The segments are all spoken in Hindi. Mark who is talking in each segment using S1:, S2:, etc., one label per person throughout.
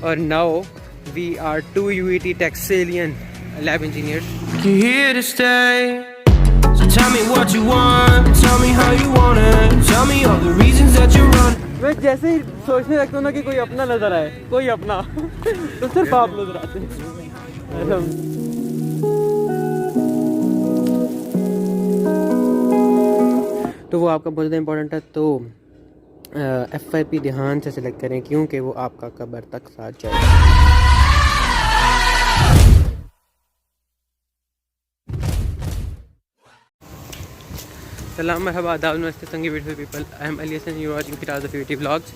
S1: और now we are 2 UET Texalian lab engineers.
S2: You're here to stay. So tell me what you want. Tell me how you want it. Tell me all the reasons that you run.
S1: मैं जैसे ही सोचने लगता हूँ ना कि कोई अपना नजर आए, कोई अपना तो सिर्फ आप नजर आते हैं। तो वो आपका बहुत ज़्यादा इम्पोर्टेंट है, तो FYP ध्यान से सिलेक्ट करें क्योंकि वो आपका कब्र तक साथ जाएगा। सलाम मरहबा आदाब नमस्ते संगी beautiful people, I am Ali Hassan, you watching Firaz of UT vlogs.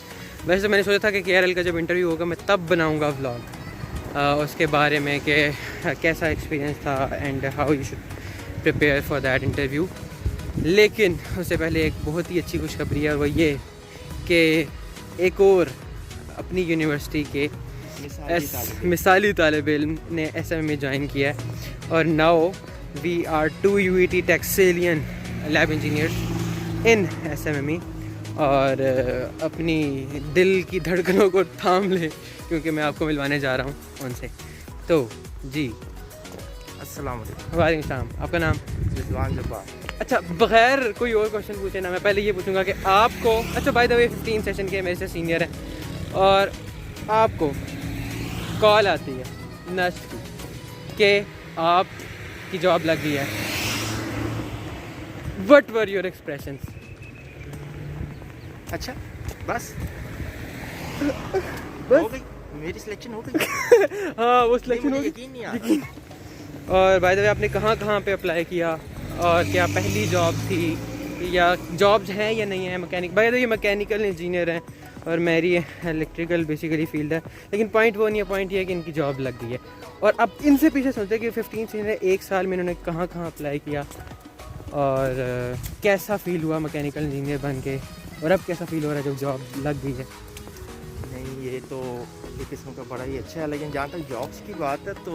S1: वैसे तो मैंने सोचा था कि KRL का जब इंटरव्यू होगा मैं तब बनाऊंगा व्लॉग उसके बारे में कि कैसा एक्सपीरियंस था and how you should prepare for that interview. लेकिन उससे पहले एक बहुत ही अच्छी खुशखबरी है, वो ये कि एक और अपनी यूनिवर्सिटी के मिसाली तालिब इल्म ने SME में ज्वाइन किया है और now we are 2 UET Texalian lab engineers in SMME। और अपनी दिल की धड़कनों को थाम लें क्योंकि मैं आपको मिलवाने जा रहा हूँ उनसे। तो जी
S3: अस्सलाम वालेकुम।
S1: वालेकुम सलाम, आपका नाम?
S3: रिजवान जब्बार।
S1: अच्छा, बगैर कोई और क्वेश्चन पूछे ना, मैं पहले ये पूछूंगा कि आपको, अच्छा बाय द वे 15 सेशन के मेरे से सीनियर हैं और आपको कॉल आती है नस्ट की कि आपकी जॉब लग गई है, व्हाट वर योर एक्सप्रेशंस?
S3: अच्छा बस हो गई मेरी सिलेक्शन हो गई।
S1: हाँ वो सिलेक्शन हो गई।
S3: यकीन नहीं आ रहा।
S1: और बाय द वे आपने कहाँ कहाँ पे अप्लाई किया और क्या पहली जॉब थी या जॉब्स हैं या नहीं है? Mechanic, by the way mechanical engineer हैं और मेरी इलेक्ट्रिकल बेसिकली फील्ड है, लेकिन पॉइंट वो नहीं है, पॉइंट ये है कि इनकी जॉब लग गई है। और अब इनसे पीछे सोचते कि 15 सीनियर एक साल में इन्होंने कहाँ कहाँ अप्लाई किया और कैसा फ़ील हुआ मैकेनिकल इंजीनियर बन के, और अब कैसा फ़ील हो रहा है जब जॉब लग गई है?
S3: नहीं ये तो एक किस्म का बड़ा ही अच्छा है, लेकिन जहाँ तक जॉब्स की बात है तो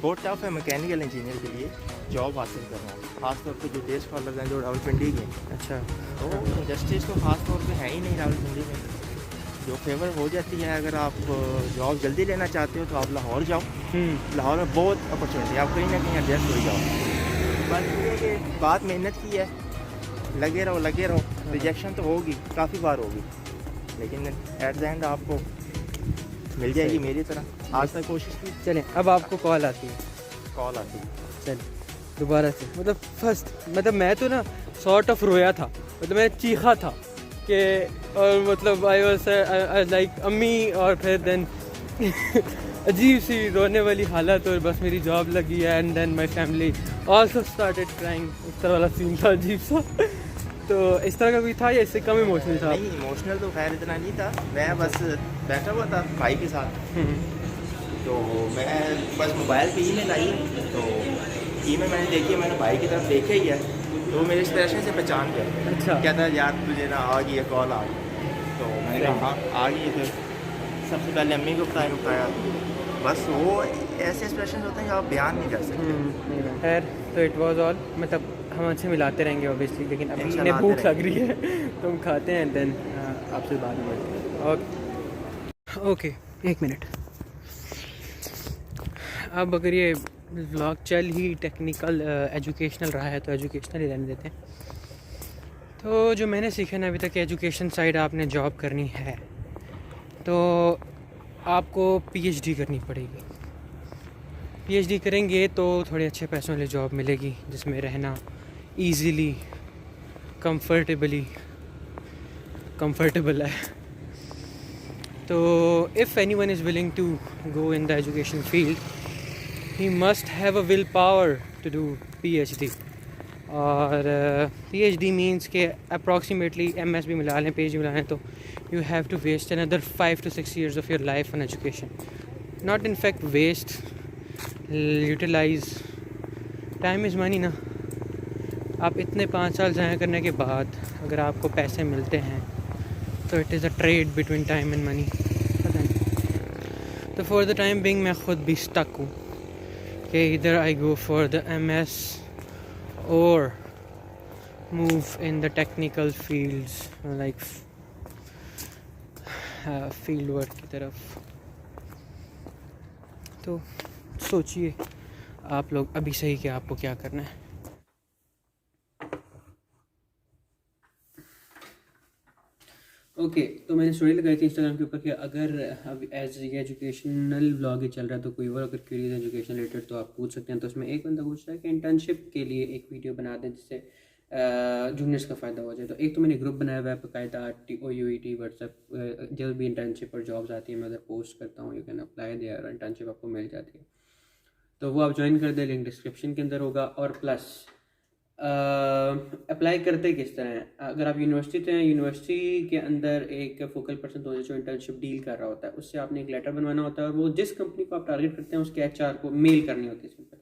S3: बहुत टफ है मैकेनिकल इंजीनियर के लिए जॉब हासिल करना, खासतौर पे जो डे स्कॉलर हैं जो रावलपिंडी के।
S1: अच्छा,
S3: तो इंडस्ट्रीज़ तो खास तौर पे है ही नहीं रावलपिंडी में, जो फेवर हो जाती है। अगर आप जॉब जल्दी लेना चाहते हो तो आप लाहौर जाओ, लाहौर में बहुत अपॉर्चुनिटी, आप कहीं ना कहीं एडजस्ट हो जाओ। बात ये है कि बात मेहनत की है, लगे रहो, रिजेक्शन तो होगी, काफ़ी बार होगी, लेकिन एट द एंड आपको मिल जाएगी मेरी तरह। आज तक कोशिश की।
S1: चलें, अब आपको कॉल आती है,
S3: कॉल आती है,
S1: चलिए दोबारा से, मतलब फर्स्ट, मतलब मैं तो ना सॉर्ट ऑफ रोया था, मतलब मैं चीखा था कि, और मतलब आई वाज लाइक अम्मी, और फिर देन अजीब सी रोने वाली हालत, और बस मेरी जॉब लगी है and then my family also started crying. इस तरह वाला सीन था अजीब सा। तो इस तरह का भी था या इससे कम इमोशनल था?
S3: नहीं इमोशनल तो खैर इतना नहीं था, मैं बस बैठा हुआ था भाई के साथ, तो मैं बस मोबाइल पे ईमेल आई, तो ईमेल मैंने देखी है, मैंने भाई की तरफ देखा ही है, तो मेरे एक्सप्रेशन से पहचान गया।
S1: अच्छा,
S3: क्या था यार तुझे ना आ गई है, कॉल आ गई, तो मैंने कहा हाँ आ गई है। फिर सबसे पहले अम्मी को बताया, बस वो ऐसे एक्सप्रेशन होते हैं जो आप बयान नहीं कर सकते।
S1: खैर तो इट वाज ऑल, मतलब हम अच्छे मिलाते रहेंगे ऑब्वियसली, लेकिन अब
S3: इंशाल्लाह
S1: इन्हें भूख
S3: आते
S1: लग रही है तो हम खाते हैं, देन आपसे बात में मिलते हैं। ओके, एक मिनट। अब अगर ये व्लॉग चल ही टेक्निकल एजुकेशनल रहा है तो एजुकेशनल ही रहने देते हैं। तो जो मैंने सीखा ना अभी तक, एजुकेशन साइड आपने जॉब करनी है तो आपको PhD करनी पड़ेगी। PhD करेंगे तो थोड़े अच्छे पैसों वाली जॉब मिलेगी जिसमें रहना ईज़िली कंफर्टेबल है। तो if anyone is willing to go in the education field, he must have a will power to do PhD। और PhD मीन्स के अप्रॉक्सीमेटली MS भी मिला लें, PhD मिला लें, तो you have to waste another 5 to 6 years of your life on education. Not in fact waste, utilize, time is money ना। आप इतने 5 साल ज़ाया करने के बाद अगर आपको पैसे मिलते हैं तो it is a trade between time and money, पता नहीं। तो फॉर द टाइम बिंग मैं ख़ुद भी स्टक हूँ कि इधर आई गो फॉर द MS और move in the technical fields, like field work की तरफ। तो सोचिए आप लोग अभी सही कि आपको क्या करना है। ओके तो मैंने स्टोरी लगाई थी इंस्टाग्राम के ऊपर कि अगर अब एज ये एजुकेशनल व्लॉग ही चल रहा है तो कोई और अगर क्यूरीज एजुकेशन रिलेटेड तो आप पूछ सकते हैं। तो उसमें एक बंदा पूछ रहा है कि इंटर्नशिप के लिए एक वीडियो बना दें जिससे जूनियर्स का फ़ायदा हो जाए। तो एक तो मैंने ग्रुप बनाया हुआ है बाकायदा OUET व्हाट्सएप, जब भी इंटर्नशिप और जॉब्स आती है मैं उधर पोस्ट करता हूँ, यू कैन अप्लाई देयर और इंटर्नशिप आपको मिल जाती है। तो वो आप ज्वाइन कर दें, लिंक डिस्क्रिप्शन के अंदर होगा। और प्लस अप्लाई करते किस तरह हैं, अगर आप यूनिवर्सिटी थे, यूनिवर्सिटी के अंदर एक फोकल पर्सन होता है जो इंटर्नशिप डील कर रहा होता है, उससे आपने एक लेटर बनवाना होता है और वो जिस कंपनी को आप टारगेट करते हैं उसके HR को मेल करनी होती है सिंपल।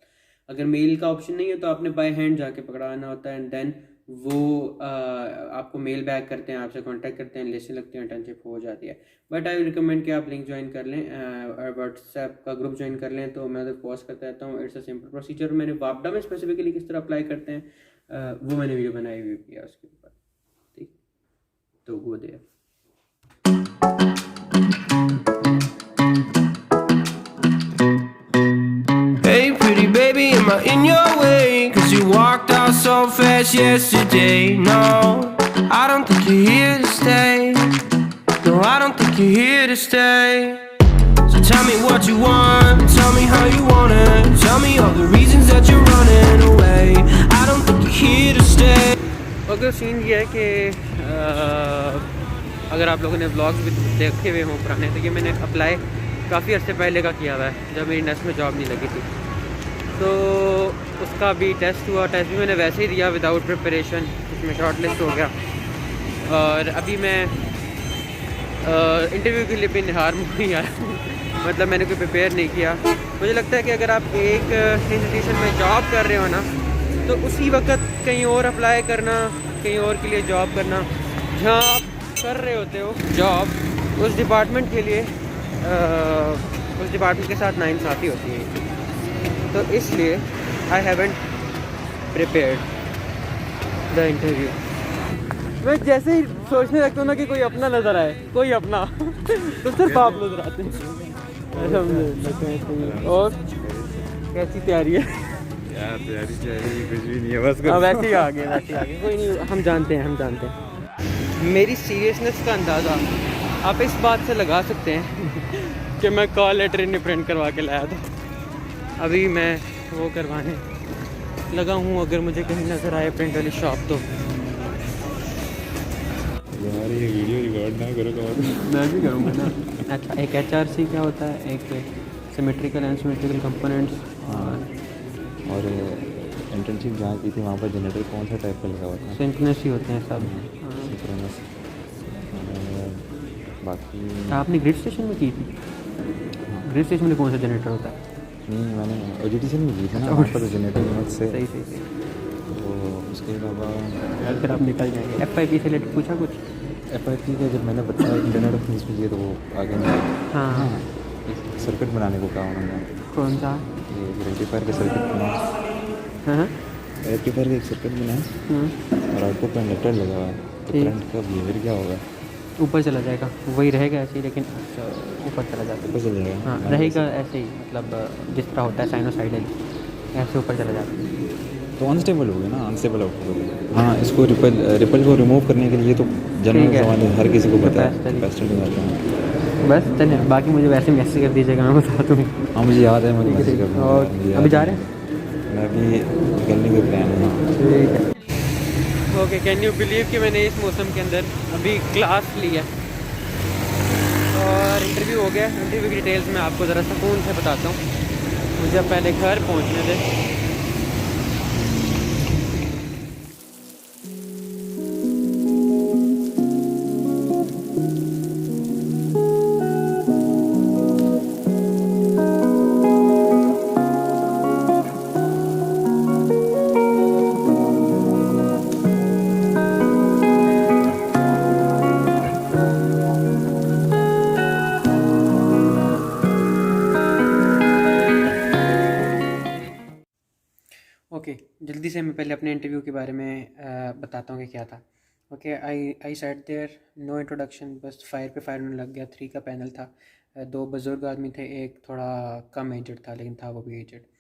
S1: अगर मेल का ऑप्शन नहीं है तो आपने बाय हैंड जाके पकड़ाना होता है एंड देन वो आपको मेल बैक करते हैं, आपसे कांटेक्ट करते हैं, लिस्ट लगते हैं, इंटर्नशिप हो जाती है। बट आई रिकमेंड कि आप लिंक ज्वाइन कर लें, व्हाट्सएप का ग्रुप ज्वाइन कर लें। तो मैं उधर पोस्ट करता रहता हूँ, इट्स अ सिंपल प्रोसीजर। मैंने वापडा में स्पेसिफिकली किस तरह अप्लाई करते हैं वो मैंने वीडियो बनाई हुई है उसके ऊपर, ठीक। तो go there.
S2: Hey pretty baby, am I in your way? 'Cause you walked out so fast yesterday. No, I don't think you're here to stay. No, I don't think you're here to stay. So tell me what you want, tell me how you want it. Tell me all the reasons that you're running away. I don't think you're here to stay.
S1: अगर सीन ये है कि अगर आप लोगों ने व्लॉग्स भी देखे हुए हों पुराने, तो ये मैंने अप्लाई काफ़ी अर्से पहले का किया हुआ है जब मेरी नस में जॉब नहीं लगी थी। तो उसका भी टेस्ट हुआ, टेस्ट भी मैंने वैसे ही दिया विदाउट प्रिपरेशन, उसमें शॉर्ट लिस्ट हो गया। और अभी मैं इंटरव्यू के लिए भी निहार मुझे आया मतलब मैंने कोई प्रिपेयर नहीं किया। मुझे लगता है कि अगर आप एक इंस्टीट्यूशन में जॉब कर रहे हो ना, तो उसी वक्त कहीं और अप्लाई करना, कहीं और के लिए जॉब करना, जहाँ आप कर रहे होते हो जॉब, उस डिपार्टमेंट के लिए उस डिपार्टमेंट के साथ नाइंसाफ़ी होती है। तो इसलिए I haven't prepared the interview. मैं जैसे ही सोचने लगता हूँ ना कि कोई अपना नज़र आए, कोई अपना तो सिर्फ आप नज़र आते हैं। और कैसी तैयारी है?
S4: यार तैयारी कुछ भी नहीं है, बस
S1: वैसे ही आगे कोई नहीं, हम जानते हैं। मेरी सीरियसनेस का अंदाज़ा आप इस बात से लगा सकते हैं कि मैं कॉल लेटर नहीं प्रिंट करवा के लाया था। अभी मैं वो करवाने लगा हूँ, अगर मुझे कहीं नज़र आए प्रिंट वाली शॉप तो।
S4: यार ये वीडियो रिकॉर्ड ना करो कौन?
S1: मैं भी करूँगा ना। अच्छा, एक HRC क्या होता है? एक सिमेट्रिकल एंड सिमेट्रिकल कंपोनेंट्स।
S4: और इंटर्नशिप जहाँ की थी वहाँ पर जनरेटर कौन सा टाइप का लगा हुआ था?
S1: सिंक्रोनस ही होते हैं सब।
S4: सिंक्रोनस। बाकी
S1: आपने ग्रिड स्टेशन में की थी? ग्रिड स्टेशन में कौन सा जनरेटर होता है?
S4: नहीं, मैंने OGTC में की थी ना, वहाँ पर तो जनरेटर यूनिट से।
S1: सही।
S4: तो उसके अलावा
S1: यार फिर आप निकल जाएंगे। FIP से रिलेटेड पूछा कुछ?
S4: FIP का जब मैंने बताया इंटरनेट ऑफ थिंग्स में, तो वो आगे
S1: हाँ
S4: एक सर्किट बनाने को कहा उन्होंने।
S1: कौन सा?
S4: ये रेक्टिफायर का सर्किट बनाया।
S1: हाँ
S4: रेक्टिफायर का एक सर्किट बनाया और आउटपुट पर इंडक्टर लगा हुआ है। तो
S1: ठीक।
S4: करंट का बिहेवियर क्या होगा?
S1: ऊपर चला जाएगा, वही रहेगा ऐसे ही, लेकिन ऊपर चला जाता है।
S4: ऊपर चल जाएगा।
S1: हाँ रहेगा ऐसे ही, मतलब जिस तरह होता है साइनोसाइडल, ऐसे ऊपर चला जाता है।
S4: तो अनस्टेबल हो गया ना, अनस्टेबल आउटपुट। हाँ, इसको रिपल को रिमूव करने के लिए तो जनरल ज़माने हर किसी को पता है कैपेसिटर निकालते हैं।
S1: बस चलिए, बाकी मुझे वैसे मैसेज कर दीजिएगा, मैं बता दूँ।
S4: हाँ मुझे याद है, मुझे मैसेज कर दूँगा।
S1: और अभी जा रहे हैं?
S4: मैं अभी निकलने के प्लान है।
S1: ठीक है। ओके, कैन यू बिलीव कि मैंने इस मौसम के अंदर अभी क्लास ली है और इंटरव्यू हो गया। इंटरव्यू की डिटेल्स मैं आपको ज़रा सुकून से बताता हूँ। मुझे अब पहले घर पहुँचने दें। ओके, जल्दी से मैं पहले अपने इंटरव्यू के बारे में बताता हूँ कि क्या था। Okay, I set there, no introduction, बस फायर पे फायर होने लग गया। 3 का पैनल था दो बुज़ुर्ग आदमी थे, एक थोड़ा कम एजड था लेकिन था वो भी एजड।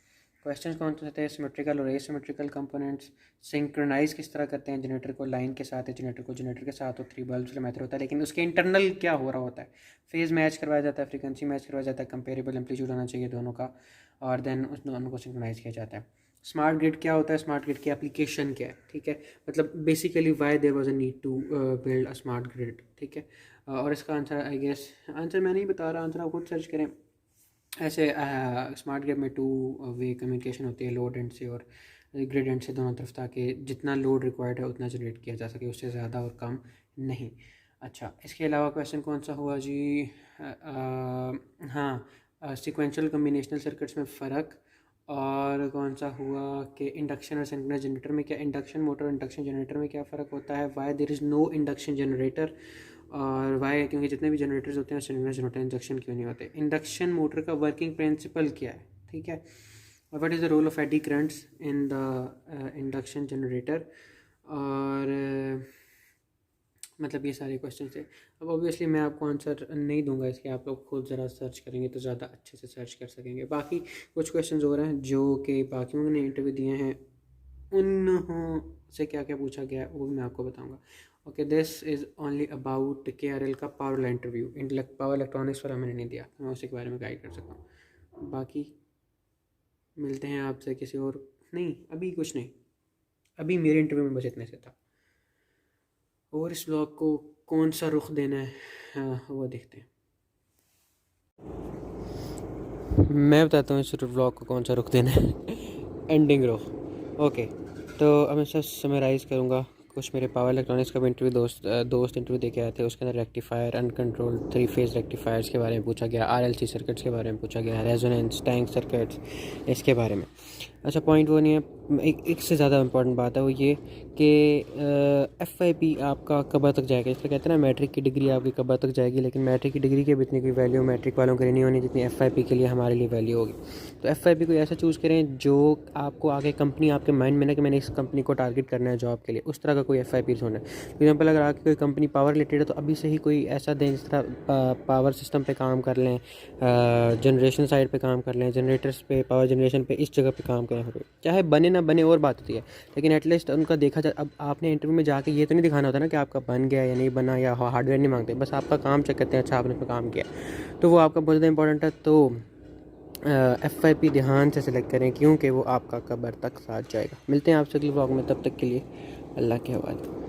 S1: क्वेश्चंस कौन से थे? सिमेट्रिकल और एसिमेट्रिकल कंपोनेंट्स, सिंक्रोनाइज किस तरह करते हैं जनरेटर को लाइन के साथ है, जनरेटर को जनरेटर के साथ, और 3 बल्ब्स का मेथड होता है, लेकिन उसके इंटरनल क्या हो रहा होता है, फेज़ मैच करवाया जाता है, फ्रीक्वेंसी मैच करवाया जाता है, कंपेरेबल एम्पलीट्यूड होना चाहिए दोनों का, और देन उस दोनों को सिंक्रोनाइज किया जाता है। स्मार्ट ग्रिड क्या होता है? स्मार्ट ग्रिड की एप्लीकेशन क्या है? ठीक है, मतलब basically why there was a need to build a smart grid. ठीक है, और इसका आंसर आई गेस, आंसर मैं नहीं बता रहा, आंसर आप खुद सर्च करें। ऐसे स्मार्ट ग्रिड में 2 वे कम्युनिकेशन होती है, लोड एंड से और ग्रिड एंड से, दोनों तरफ, ताकि जितना लोड रिक्वायर्ड है उतना जनरेट किया जा सके, उससे ज़्यादा और कम नहीं। अच्छा, इसके अलावा क्वेश्चन कौन सा हुआ जी? हाँ, सीक्वेंशियल कम्बिनेशनल सर्किट्स में फ़र्क, और कौन सा हुआ कि इंडक्शन और सिंक्रोनस जनरेटर में क्या, इंडक्शन मोटर और इंडक्शन जनरेटर में क्या फ़र्क होता है, why there is no induction generator, और वाई क्योंकि जितने भी जनरेटर्स होते हैं सिंक्रोनस जनरेटर, इंडक्शन क्यों नहीं होते, इंडक्शन मोटर का वर्किंग प्रिंसिपल क्या है। ठीक है, और what is the role of eddy currents in the induction generator, और मतलब ये सारे क्वेश्चन थे। अब ऑब्वियसली मैं आपको आंसर नहीं दूंगा इसके, आप लोग खुद ज़रा सर्च करेंगे तो ज़्यादा अच्छे से सर्च कर सकेंगे। बाकी कुछ क्वेश्चन और हैं जो कि बाकियों ने इंटरव्यू दिए हैं, उनसे क्या क्या पूछा गया है वो भी मैं आपको बताऊंगा। Okay, this is only about KRL का power line interview, power electronics वाला मैंने नहीं दिया, मैं उसी के बारे में गाइड कर सकता हूँ। बाकी मिलते हैं आपसे किसी और, नहीं अभी कुछ नहीं, अभी मेरे इंटरव्यू में बस इतने से था। और इस ब्लॉग को कौन सा रुख देना है, हाँ, वो देखते हैं। मैं बताता हूँ इस ब्लॉग को कौन सा रुख देना है एंडिंग रुख। ओके, तो अब मैं सब समराइज़ करूँगा। कुछ मेरे पावर इलेक्ट्रॉनिक्स का भी इंटरव्यू दोस्त इंटरव्यू दे के आए थे, उसके अंदर रेक्टिफायर, अनकंट्रोल 3 फेज़ रेक्टिफायर्स के बारे में पूछा गया, RLC सर्किट्स के बारे में पूछा गया, रेजोनेंस टैंक सर्किट्स इसके बारे में। अच्छा, पॉइंट वो नहीं है, एक से ज़्यादा इंपॉर्टेंट बात है वो ये कि FYP आपका कब तक जाएगा। इसलिए कहते हैं ना मैट्रिक की डिग्री आपकी कब तक जाएगी, लेकिन मैट्रिक की डिग्री की भी इतनी कोई वैल्यू मैट्रिक वालों के लिए नहीं होनी जितनी FYP के लिए हमारे लिए वैल्यू होगी। तो FYP को ऐसा चूज़ करें जो आपको आगे कंपनी आपके माइंड में ना कि मैंने इस कंपनी को टारगेट करना है जॉब के लिए, उस तरह का कोई FYP होना है। फॉर एग्जाम्पल, अगर आपकी कोई कंपनी पावर रिलेटेड है तो अभी से ही कोई ऐसा दें जिस तरह पावर सिस्टम पे काम कर लें, जनरेशन साइड पे काम कर लें, जनरेटर्स पे, पावर जनरेशन पे, इस जगह पे काम करें। चाहे बने ना बने और बात होती है, लेकिन एटलीस्ट उनका देखा जाए। अब आपने इंटरव्यू में जाके ये तो नहीं दिखाना होता ना कि आपका बन गया या नहीं बना, या हार्डवेयर नहीं मांगते, बस आपका काम चेक करते हैं, अच्छा आपने पे काम किया, तो वो आपका बहुत ज़्यादा इंपॉर्टेंट है। तो FYP ध्यान से सिलेक्ट करें क्योंकि वो आपका कब्र तक साथ जाएगा। मिलते हैं आपसे अगले व्लॉग में, तब तक के लिए अल्लाह के हवाले।